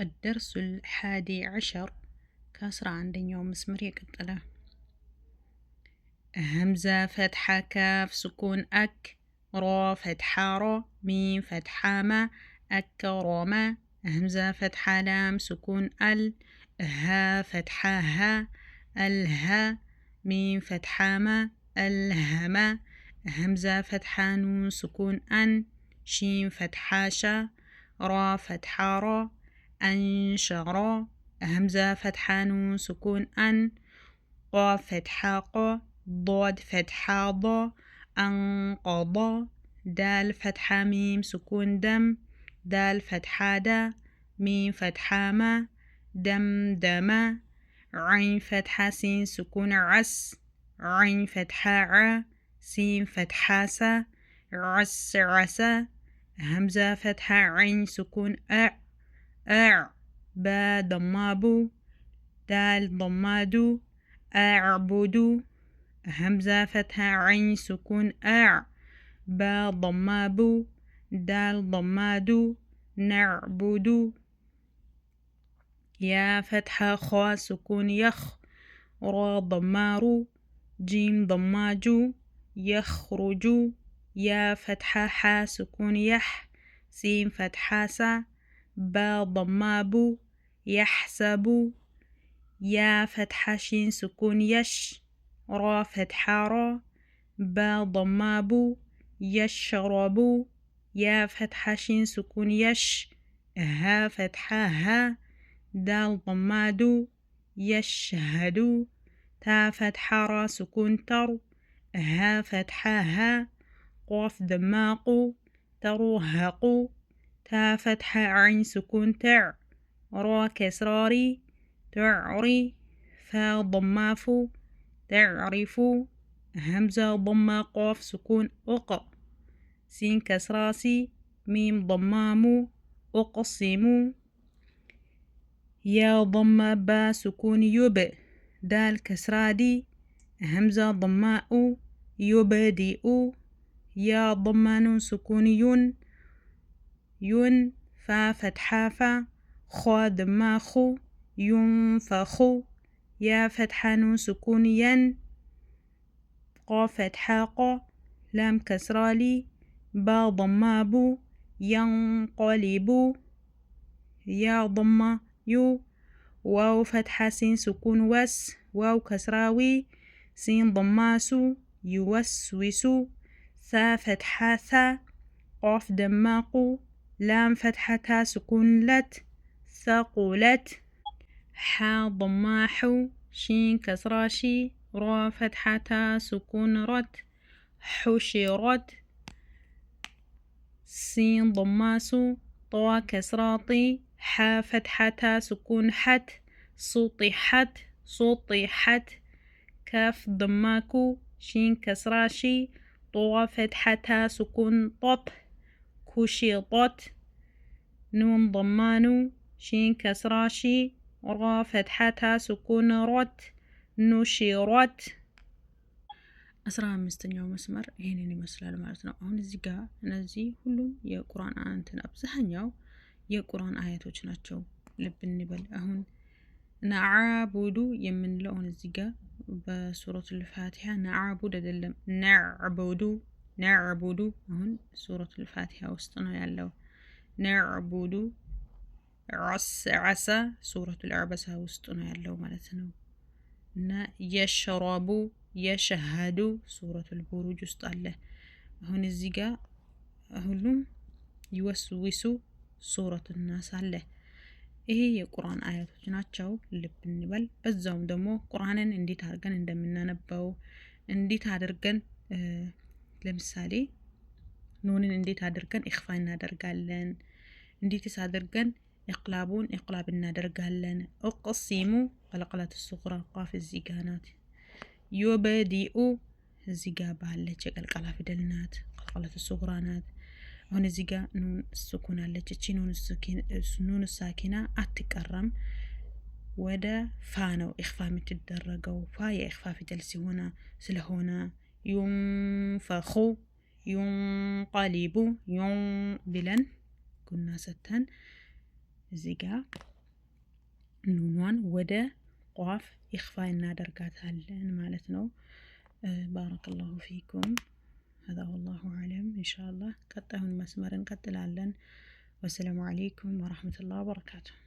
الدرس 11 كسرة عندنا يوم مسمر يقتله همزة فتحة كاف سكون أك را فتحة را ميم فتحة ما أكرم همزة فتحة لام سكون ال ها فتحة ها الها ميم فتحة ما الهما همزة فتحة نون سكون أن شين فتحة شا را فتحة را أنشر همزة فتحة نون سكون أن قاف فتحة قا ضاد فتحة ضا أنقضى دال فتحة ميم سكون دم دال فتحة دا ميم فتحة ما دم دما عين فتحة سين سكون عس عين فتحة ع سين فتحة سا عس عسا همزة فتحة عين سكون أع با ضمابو دال ضمادو أعبدو همزة فتحة عين سكون أع با ضمابو دال ضمادو نعبدو يا فتحة خا سكون يخ را ضمارو جيم ضماجو يخرجو يا فتحة حا سكون يح سين فتحة سا با ضمابو يحسبو يا فتحة شين سكون يش را فتحة را با ضمابو يشربو يا فتحة شين سكون يش ها فتحة ها دال ضمادو يشهدو تا فتحة را سكون تر ها فتحة ها قاف دماقو ترهقو تا فتحة عين سكون تع را كسراري تعري فا ضمافو تعرفو همزة ضمة قاف سكون أق سين كسراسي ميم ضمامو أقسمو يا ضمة با سكون يب دال كسرادي همزة ضماء يبدئ يا ضمان سكون ين فا فتحة فا خا دماخو ينفخو يا فتحة نون سكون ين قاف فتحة قا لام كسرالي با ضمابو ينقلبو يا ضمة يو واو فتحة سين سكون وس واو كسراوي سين ضماسو يوسوسو ثا فتحة ثا قاف دماقو لام فتحة تا سكون لت ثقلت حا ضماحو شين كسراشي را فتحة تا سكون رت حشرت سين ضماسو طوا كسراطي حا فتحة تا سكون حت سطحت سطحت كاف ضماكو شين كسراشي طوا فتحة تا سكون طب كشطت نون ضمانو شين كسراشي را فتحة سكون رت نشرت أسرع مستنيو مسمر هيني مسلال مالتنا አሁን እዚህ ጋር እነዚህ ሁሉም የቁርአን አንተን አብዛኛው የቁርአን አያቶች ናቸው ልብ እንበል አሁን ነዓቡዱ የምንለው አሁን እዚህ ጋር በሱረቱል ፋቲሃ ነዓቡድ አይደለም ነዓቡዱ አሁን ሱረቱል ፋቲሃ ውስጥ ነው ያለው ነዓቡዱ ዓሳ ሱረቱል አዕበሳ ውስጥ ነው ያለው ማለት ነው እና የሽረቡ የሸሃዱ ሱረቱል ቡሩጅ ውስጥ አለ አሁን እዚህ ጋር ሁሉም ይወስዊሱ ሱረቱን ናስ አለ ይሄ የቁርአን አያቶች ናቸው ልብ እንበል በዛውም ደግሞ ቁርአንን እንዴት አድርገን እንደምናነበው እንዴት አድርገን ለምሳሌ ኑንን እንዴት አድርገን ኢኽፋ እናደርጋለን እንዴትስ አድርገን ኢቅላቡን ኢቅላብ እናደርጋለን እቅሲሙ ቀለቀለት الصغرى ቃፍ እዚህ ጋር ናት يبدئ እዚህ ጋር ባለች የቀልቀላ ፊደል ናት ቀለቀለት الصغرى ናት አሁን እዚህ ጋር ኑን ስኩን አለች እቺ ኑን ሳኪና አትቀራም ወደ ፋ ነው ኢኽፋ የምትደረገው ፋ የኢኽፋ ፊደል ስለሆነ ينفخ ينقلب بلن كنا ستن እዚህ ጋር ኑኗን ወደ ቋፍ ኢኽፋ እናደርጋታለን ማለት ነው። ባረከላሁ ፊኩም። هذا والله أعلم إن شاء الله ቀጣዩን መስመር እንቀጥላለን። ወሰላሙ አለይኩም ወራህመቱላሂ ወበረካቱሁ።